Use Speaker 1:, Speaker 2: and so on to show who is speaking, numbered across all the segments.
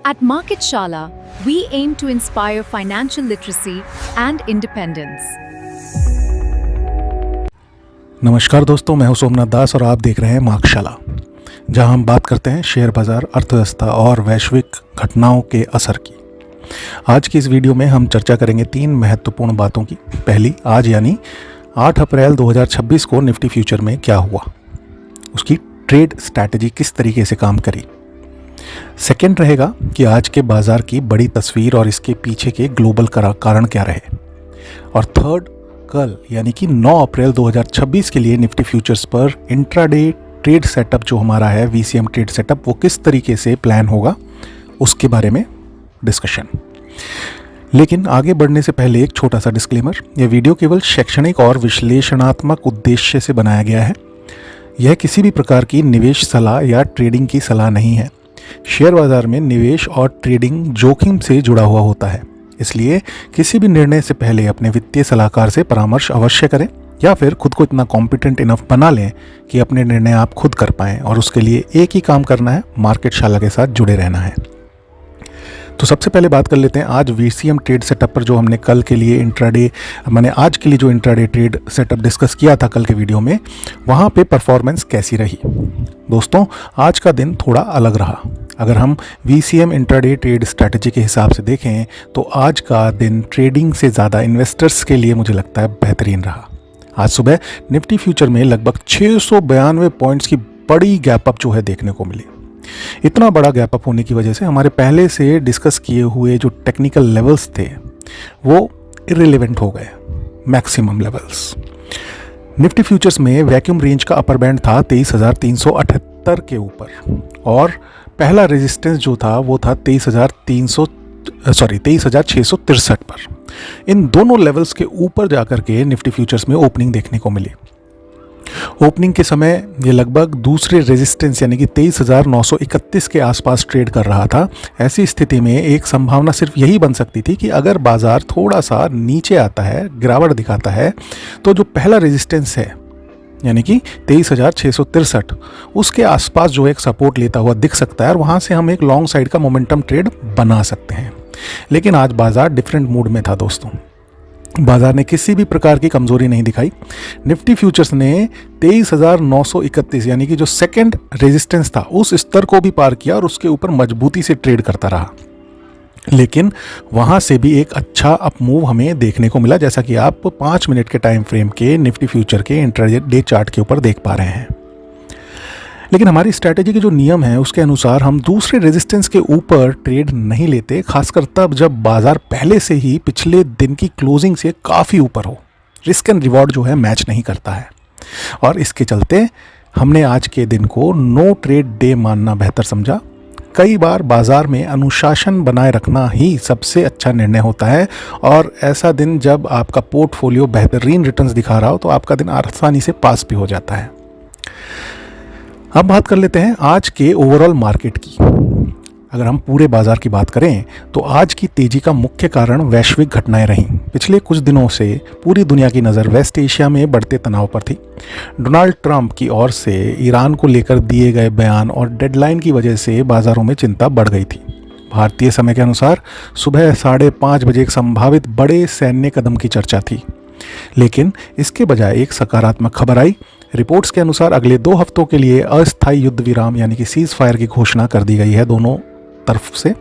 Speaker 1: At Market Shala, we aim to inspire financial literacy and independence.
Speaker 2: नमस्कार दोस्तों, मैं हूं सोमनाथ दास और आप देख रहे हैं मार्कशाला, जहां हम बात करते हैं शेयर बाजार, अर्थव्यवस्था और वैश्विक घटनाओं के असर की। आज की इस वीडियो में हम चर्चा करेंगे 3 महत्वपूर्ण बातों की। पहली, आज यानी 8 अप्रैल 2026 को निफ्टी फ्यूचर में क्या हुआ, उसकी ट्रेड स्ट्रैटेजी किस तरीके से काम करी। सेकंड रहेगा कि आज के बाजार की बड़ी तस्वीर और इसके पीछे के ग्लोबल कारण क्या रहे। और थर्ड, कल यानी कि 9 अप्रैल 2026 के लिए निफ्टी फ्यूचर्स पर इंट्राडे ट्रेड सेटअप जो हमारा है, वीसीएम ट्रेड सेटअप, वो किस तरीके से प्लान होगा, उसके बारे में डिस्कशन। लेकिन आगे बढ़ने से पहले एक छोटा सा डिस्क्लेमर, यह वीडियो केवल शैक्षणिक और विश्लेषणात्मक उद्देश्य से बनाया गया है। यह किसी भी प्रकार की निवेश सलाह या ट्रेडिंग की सलाह नहीं है। शेयर बाजार में निवेश और ट्रेडिंग जोखिम से जुड़ा हुआ होता है, इसलिए किसी भी निर्णय से पहले अपने वित्तीय सलाहकार से परामर्श अवश्य करें, या फिर खुद को इतना कॉम्पिटेंट इनफ बना लें कि अपने निर्णय आप खुद कर पाएं। और उसके लिए एक ही काम करना है, मार्केट शाला के साथ जुड़े रहना है। तो सबसे पहले बात कर लेते हैं आज वीसीएम ट्रेड सेटअप पर, जो हमने कल के लिए आज के लिए जो इंट्राडे ट्रेड सेटअप डिस्कस किया था कल के वीडियो में, वहाँ पे परफॉर्मेंस कैसी रही। दोस्तों, आज का दिन थोड़ा अलग रहा। अगर हम वीसीएम इंट्राडे ट्रेड स्ट्रैटेजी के हिसाब से देखें तो आज का दिन ट्रेडिंग से ज़्यादा इन्वेस्टर्स के लिए मुझे लगता है बेहतरीन रहा। आज सुबह निफ्टी फ्यूचर में लगभग 692 पॉइंट्स की बड़ी गैप अप जो है देखने को मिली। इतना बड़ा गैप अप होने की वजह से हमारे पहले से डिस्कस किए हुए जो टेक्निकल लेवल्स थे वो इररिलेवेंट हो गए, मैक्सिमम लेवल्स। निफ्टी फ्यूचर्स में वैक्यूम रेंज का अपर बैंड था 23,378 के ऊपर, और पहला रेजिस्टेंस जो था वो था 23,663 पर। इन दोनों लेवल्स के ऊपर जाकर के निफ्टी फ्यूचर्स में ओपनिंग देखने को मिली। ओपनिंग के समय ये लगभग दूसरे रेजिस्टेंस यानी कि 23,931 के आसपास ट्रेड कर रहा था। ऐसी स्थिति में एक संभावना सिर्फ यही बन सकती थी कि अगर बाजार थोड़ा सा नीचे आता है, गिरावट दिखाता है, तो जो पहला रेजिस्टेंस है यानी कि 23,663, उसके आसपास जो एक सपोर्ट लेता हुआ दिख सकता है और वहाँ से हम एक लॉन्ग साइड का मोमेंटम ट्रेड बना सकते हैं। लेकिन आज बाजार डिफरेंट मूड में था दोस्तों। बाजार ने किसी भी प्रकार की कमजोरी नहीं दिखाई। निफ्टी फ्यूचर्स ने 23,931 यानी कि जो सेकंड रेजिस्टेंस था उस स्तर को भी पार किया और उसके ऊपर मजबूती से ट्रेड करता रहा। लेकिन वहां से भी एक अच्छा अप मूव हमें देखने को मिला, जैसा कि आप 5 मिनट के टाइम फ्रेम के निफ्टी फ्यूचर के इंट्राडे चार्ट के ऊपर देख पा रहे हैं। लेकिन हमारी स्ट्रैटेजी के जो नियम है उसके अनुसार हम दूसरे रेजिस्टेंस के ऊपर ट्रेड नहीं लेते, खासकर तब जब बाजार पहले से ही पिछले दिन की क्लोजिंग से काफ़ी ऊपर हो। रिस्क एंड रिवॉर्ड जो है मैच नहीं करता है, और इसके चलते हमने आज के दिन को नो ट्रेड डे मानना बेहतर समझा। कई बार बाजार में अनुशासन बनाए रखना ही सबसे अच्छा निर्णय होता है, और ऐसा दिन जब आपका पोर्टफोलियो बेहतरीन रिटर्न्स दिखा रहा हो तो आपका दिन आसानी से पास भी हो जाता है। अब बात कर लेते हैं आज के ओवरऑल मार्केट की। अगर हम पूरे बाजार की बात करें तो आज की तेजी का मुख्य कारण वैश्विक घटनाएं रहीं। पिछले कुछ दिनों से पूरी दुनिया की नज़र वेस्ट एशिया में बढ़ते तनाव पर थी। डोनाल्ड ट्रंप की ओर से ईरान को लेकर दिए गए बयान और डेडलाइन की वजह से बाजारों में चिंता बढ़ गई थी। भारतीय समय के अनुसार सुबह 5:30 बजे एक संभावित बड़े सैन्य कदम की चर्चा थी, लेकिन इसके बजाय एक सकारात्मक खबर आई। रिपोर्ट्स के अनुसार अगले 2 हफ्तों के लिए अस्थायी युद्ध विराम यानी कि सीज फायर की घोषणा कर दी गई है दोनों तरफ से,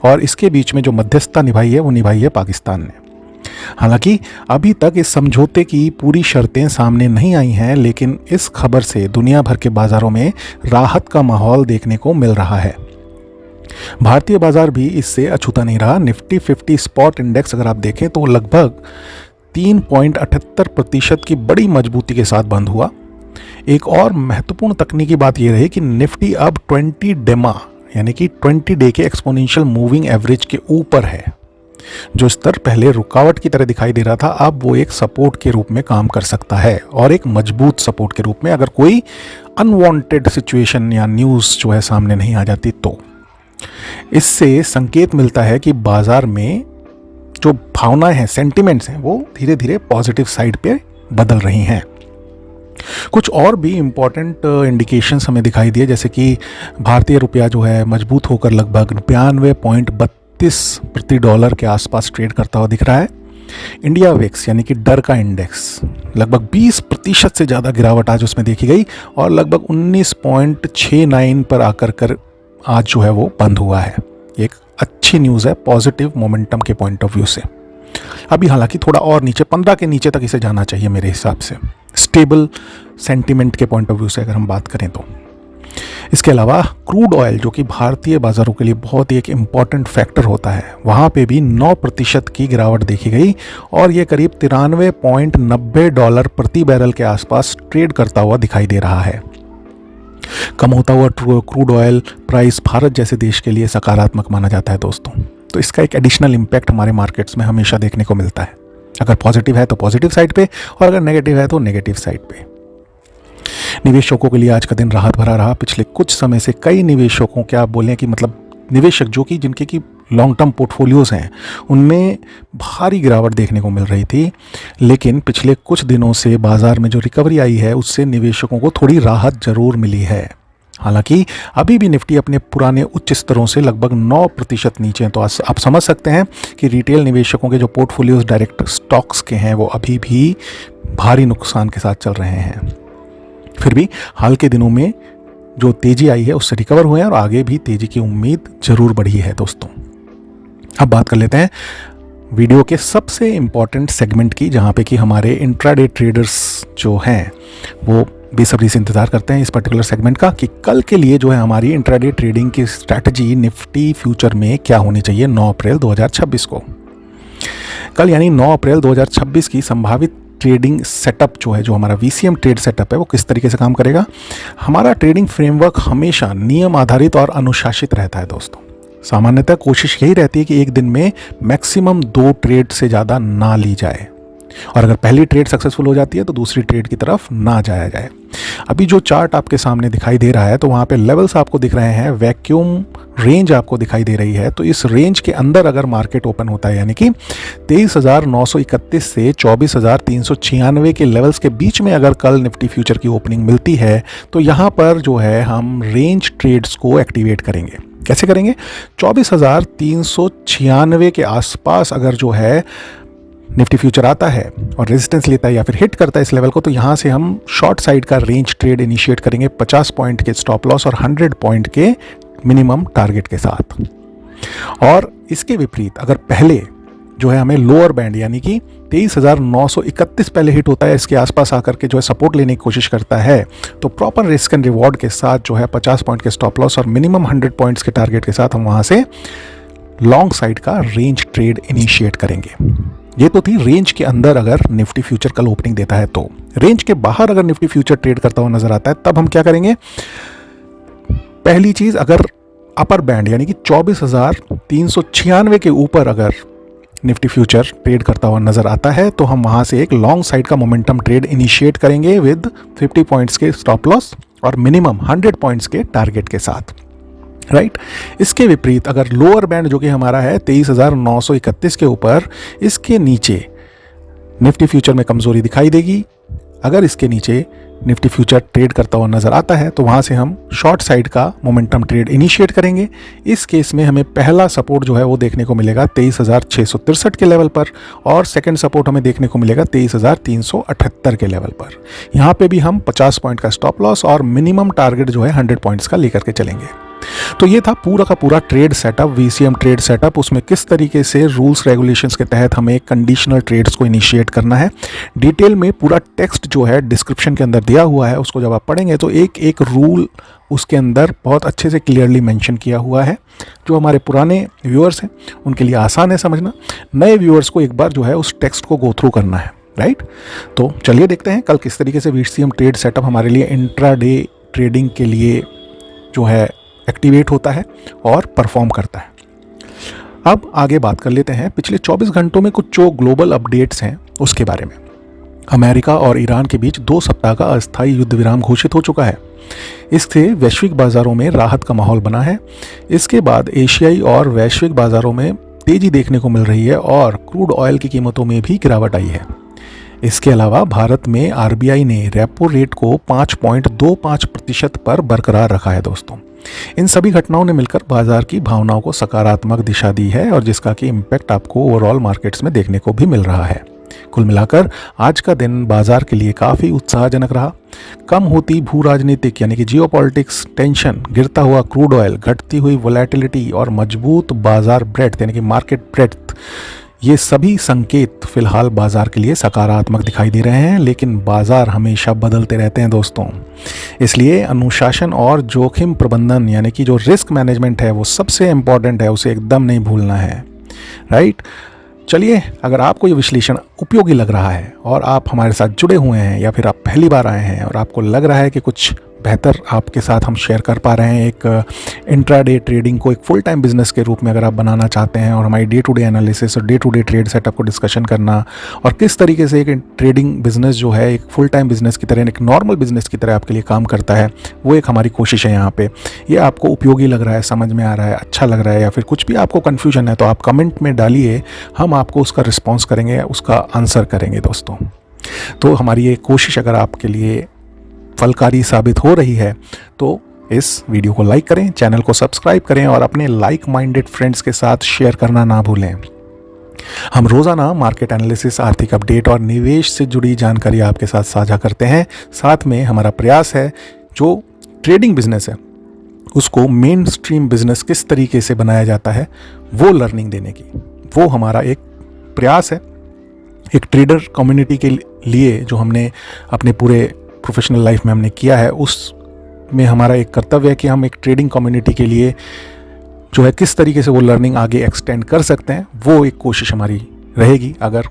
Speaker 2: और इसके बीच में जो मध्यस्थता निभाई है वो निभाई है पाकिस्तान ने। हालांकि अभी तक इस समझौते की पूरी शर्तें सामने नहीं आई हैं, लेकिन इस खबर से दुनिया भर के बाजारों में राहत का माहौल देखने को मिल रहा है। भारतीय बाजार भी इससे अछूता नहीं रहा। निफ्टी 50 स्पॉट इंडेक्स अगर आप देखें तो लगभग 3.78% की बड़ी मजबूती के साथ बंद हुआ। एक और महत्वपूर्ण तकनीकी बात यह रही कि निफ्टी अब 20 डेमा यानी कि 20 डे के एक्सपोनेंशियल मूविंग एवरेज के ऊपर है। जो स्तर पहले रुकावट की तरह दिखाई दे रहा था, अब वो एक सपोर्ट के रूप में काम कर सकता है, और एक मजबूत सपोर्ट के रूप में, अगर कोई अनवांटेड सिचुएशन या न्यूज़ जो है सामने नहीं आ जाती तो। इससे संकेत मिलता है कि बाजार में जो भावनाएं हैं, सेंटिमेंट्स हैं, वो धीरे धीरे पॉजिटिव साइड पे बदल रही हैं। कुछ और भी इम्पॉर्टेंट इंडिकेशंस हमें दिखाई दिए, जैसे कि भारतीय रुपया जो है मजबूत होकर लगभग 92.32 प्रति डॉलर के आसपास ट्रेड करता हुआ दिख रहा है। इंडिया वेक्स यानी कि डर का इंडेक्स लगभग 20% से ज़्यादा गिरावट आज उसमें देखी गई और लगभग 19.69 पर आकर आज जो है वो बंद हुआ है। एक अच्छी न्यूज़ है पॉजिटिव मोमेंटम के पॉइंट ऑफ व्यू से। अभी हालांकि थोड़ा और नीचे 15 के नीचे तक इसे जाना चाहिए मेरे हिसाब से, स्टेबल सेंटिमेंट के पॉइंट ऑफ व्यू से अगर हम बात करें तो। इसके अलावा क्रूड ऑयल जो कि भारतीय बाज़ारों के लिए बहुत ही एक इम्पॉर्टेंट फैक्टर होता है, वहाँ पे भी 9% की गिरावट देखी गई और ये करीब 93.90 डॉलर प्रति बैरल के आसपास ट्रेड करता हुआ दिखाई दे रहा है। कम होता हुआ क्रूड ऑयल प्राइस भारत जैसे देश के लिए सकारात्मक माना जाता है दोस्तों, तो इसका एक एडिशनल इम्पैक्ट हमारे मार्केट्स में हमेशा देखने को मिलता है। अगर पॉजिटिव है तो पॉजिटिव साइड पे और अगर नेगेटिव है तो नेगेटिव साइड पे। निवेशकों के लिए आज का दिन राहत भरा रहा। पिछले कुछ समय से कई निवेशकों, क्या आप बोलें कि मतलब निवेशक जो कि जिनके की लॉन्ग टर्म पोर्टफोलियोज़ हैं, उनमें भारी गिरावट देखने को मिल रही थी, लेकिन पिछले कुछ दिनों से बाज़ार में जो रिकवरी आई है उससे निवेशकों को थोड़ी राहत ज़रूर मिली है। हालांकि अभी भी निफ्टी अपने पुराने उच्च स्तरों से लगभग 9% नीचे हैं, तो आप समझ सकते हैं कि रिटेल निवेशकों के जो पोर्टफोलियोज डायरेक्ट स्टॉक्स के हैं वो अभी भी भारी नुकसान के साथ चल रहे हैं। फिर भी हाल के दिनों में जो तेज़ी आई है उससे रिकवर हुए हैं और आगे भी तेज़ी की उम्मीद ज़रूर बढ़ी है दोस्तों। अब बात कर लेते हैं वीडियो के सबसे इम्पॉर्टेंट सेगमेंट की, जहाँ पे कि हमारे इंट्राडे ट्रेडर्स जो हैं वो बेसब्री से इंतज़ार करते हैं इस पर्टिकुलर सेगमेंट का कि कल के लिए जो है हमारी इंट्राडे ट्रेडिंग की स्ट्रैटेजी निफ्टी फ्यूचर में क्या होनी चाहिए 9 अप्रैल 2026 को। कल यानी 9 अप्रैल 2026 की संभावित ट्रेडिंग सेटअप जो है, जो हमारा VCM ट्रेड सेटअप है, वो किस तरीके से काम करेगा। हमारा ट्रेडिंग फ्रेमवर्क हमेशा नियम आधारित और अनुशासित रहता है दोस्तों। सामान्यतः कोशिश यही रहती है कि एक दिन में मैक्सिमम 2 ट्रेड से ज़्यादा ना ली जाए और अगर पहली ट्रेड सक्सेसफुल हो जाती है तो दूसरी ट्रेड की तरफ ना जाया जाए। अभी जो चार्ट आपके सामने दिखाई दे रहा है तो वहाँ पे लेवल्स आपको दिख रहे हैं, वैक्यूम रेंज आपको दिखाई दे रही है। तो इस रेंज के अंदर अगर मार्केट ओपन होता है, यानी कि 23,931 से 24,396 के लेवल्स के बीच में अगर कल निफ्टी फ्यूचर की ओपनिंग मिलती है, तो यहाँ पर जो है हम रेंज ट्रेड्स को एक्टिवेट करेंगे। कैसे करेंगे? 24,396 के आसपास अगर जो है निफ्टी फ्यूचर आता है और रेजिस्टेंस लेता है या फिर हिट करता है इस लेवल को, तो यहाँ से हम शॉर्ट साइड का रेंज ट्रेड इनिशिएट करेंगे 50 पॉइंट के स्टॉप लॉस और 100 पॉइंट के मिनिमम टारगेट के साथ। और इसके विपरीत अगर पहले जो है हमें लोअर बैंड यानी कि 23,931 पहले हिट होता है, इसके आसपास आकर के जो है सपोर्ट लेने की कोशिश करता है, तो प्रॉपर रिस्क एंड रिवॉर्ड के साथ जो है 50 पॉइंट के स्टॉप लॉस और मिनिमम 100 पॉइंट्स के टारगेट के साथ हम वहाँ से लॉन्ग साइड का रेंज ट्रेड इनिशिएट करेंगे। ये तो थी रेंज के अंदर अगर निफ्टी फ्यूचर कल ओपनिंग देता है तो। रेंज के बाहर अगर निफ्टी फ्यूचर ट्रेड करता हुआ नजर आता है तब हम क्या करेंगे? पहली चीज, अगर अपर बैंड यानी कि 24,396 के ऊपर अगर निफ्टी फ्यूचर ट्रेड करता हुआ नजर आता है तो हम वहां से एक लॉन्ग साइड का मोमेंटम ट्रेड इनिशिएट करेंगे विद 50 पॉइंट्स के स्टॉप लॉस और मिनिमम 100 पॉइंट्स के टारगेट के साथ, राइट। इसके विपरीत अगर लोअर बैंड जो कि हमारा है 23,931 के ऊपर, इसके नीचे निफ्टी फ्यूचर में कमजोरी दिखाई देगी। अगर इसके नीचे निफ्टी फ्यूचर ट्रेड करता हुआ नजर आता है तो वहां से हम शॉर्ट साइड का मोमेंटम ट्रेड इनिशिएट करेंगे। इस केस में हमें पहला सपोर्ट जो है वो देखने को मिलेगा 23,663 के लेवल पर और सेकंड सपोर्ट हमें देखने को मिलेगा 23,378 के लेवल पर। यहाँ पे भी हम 50 पॉइंट का स्टॉप लॉस और मिनिमम टारगेट जो है 100 पॉइंट्स का लेकर के चलेंगे। तो ये था पूरा का पूरा trade setup, VCM trade setup. उसमें किस तरीके से रूल्स रेगुलेशंस के तहत हमें कंडीशनल ट्रेड्स को इनिशिएट करना है। डिटेल में पूरा टेक्स्ट जो है डिस्क्रिप्शन के अंदर दिया हुआ है, उसको जब आप पढ़ेंगे तो एक एक रूल उसके अंदर बहुत अच्छे से क्लियरली मेंशन किया हुआ है। जो हमारे पुराने व्यूअर्स हैं उनके लिए आसान है समझना, नए व्यूअर्स को एक बार जो है उस टेक्स्ट को गो थ्रू करना है, राइट। तो चलिए देखते हैं कल किस तरीके से VCM ट्रेड सेटअप हमारे लिए इंट्राडे ट्रेडिंग के लिए जो है एक्टिवेट होता है और परफॉर्म करता है। अब आगे बात कर लेते हैं पिछले 24 घंटों में कुछ जो ग्लोबल अपडेट्स हैं उसके बारे में। अमेरिका और ईरान के बीच 2 सप्ताह का अस्थायी युद्ध विराम घोषित हो चुका है। इससे वैश्विक बाजारों में राहत का माहौल बना है। इसके बाद एशियाई और वैश्विक बाजारों में तेजी देखने को मिल रही है और क्रूड ऑयल की कीमतों में भी गिरावट आई है। इसके अलावा भारत में आरबीआई ने रेपो रेट को 5.25% पर बरकरार रखा है दोस्तों। इन सभी घटनाओं ने मिलकर बाजार की भावनाओं को सकारात्मक दिशा दी है और जिसका कि इम्पैक्ट आपको ओवरऑल मार्केट्स में देखने को भी मिल रहा है। कुल मिलाकर आज का दिन बाजार के लिए काफ़ी उत्साहजनक रहा। कम होती भू राजनीतिक यानी कि जियोपॉलिटिक्स टेंशन, गिरता हुआ क्रूड ऑयल, घटती हुई वोलेटिलिटी और मजबूत बाजार ब्रेड्थ यानी कि मार्केट ब्रेड्थ, ये सभी संकेत फिलहाल बाजार के लिए सकारात्मक दिखाई दे रहे हैं। लेकिन बाजार हमेशा बदलते रहते हैं दोस्तों, इसलिए अनुशासन और जोखिम प्रबंधन यानी कि जो रिस्क मैनेजमेंट है वो सबसे इम्पॉर्टेंट है, उसे एकदम नहीं भूलना है। राइट। चलिए, अगर आपको ये विश्लेषण उपयोगी लग रहा है और आप हमारे साथ जुड़े हुए हैं या फिर आप पहली बार आए हैं और आपको लग रहा है कि कुछ बेहतर आपके साथ हम शेयर कर पा रहे हैं, एक इंट्राडे ट्रेडिंग को एक फुल टाइम बिजनेस के रूप में अगर आप बनाना चाहते हैं और हमारी डे टू डे एनालिसिस और day to day trade setup को डिस्कशन करना और किस तरीके से एक ट्रेडिंग बिजनेस जो है एक फुल टाइम बिजनेस की तरह, एक नॉर्मल बिजनेस की तरह आपके लिए काम करता है, वो एक हमारी कोशिश है यहाँ पे। ये आपको उपयोगी लग रहा है, समझ में आ रहा है, अच्छा लग रहा है, या फिर कुछ भी आपको कन्फ्यूजन है तो आप कमेंट में डालिए, हम आपको उसका रिस्पॉन्स करेंगे, उसका आंसर करेंगे दोस्तों। तो हमारी ये कोशिश अगर आपके लिए फलकारी साबित हो रही है तो इस वीडियो को लाइक करें, चैनल को सब्सक्राइब करें और अपने लाइक माइंडेड फ्रेंड्स के साथ शेयर करना ना भूलें। हम रोज़ाना मार्केट एनालिसिस, आर्थिक अपडेट और निवेश से जुड़ी जानकारी आपके साथ साझा करते हैं। साथ में हमारा प्रयास है जो ट्रेडिंग बिजनेस है उसको मेन स्ट्रीम बिजनेस किस तरीके से बनाया जाता है वो लर्निंग देने की, वो हमारा एक प्रयास है। एक ट्रेडर कम्युनिटी के लिए जो हमने अपने पूरे प्रोफेशनल लाइफ में हमने किया है, उसमें हमारा एक कर्तव्य है कि हम एक ट्रेडिंग कम्युनिटी के लिए जो है किस तरीके से वो लर्निंग आगे एक्सटेंड कर सकते हैं, वो एक कोशिश हमारी रहेगी। अगर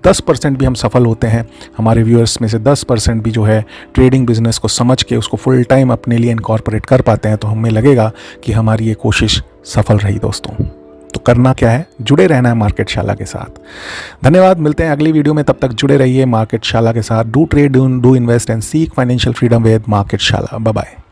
Speaker 2: 10% भी हम सफल होते हैं, हमारे व्यूअर्स में से 10% भी जो है ट्रेडिंग बिजनेस को समझ के उसको फुल टाइम अपने लिए इनकॉर्पोरेट कर पाते हैं, तो हमें लगेगा कि हमारी ये कोशिश सफल रही दोस्तों। तो करना क्या है, जुड़े रहना है मार्केट शाला के साथ। धन्यवाद, मिलते हैं अगली वीडियो में, तब तक जुड़े रहिए मार्केट शाला के साथ। Do trade, do invest and seek financial freedom with market shala. Bye bye.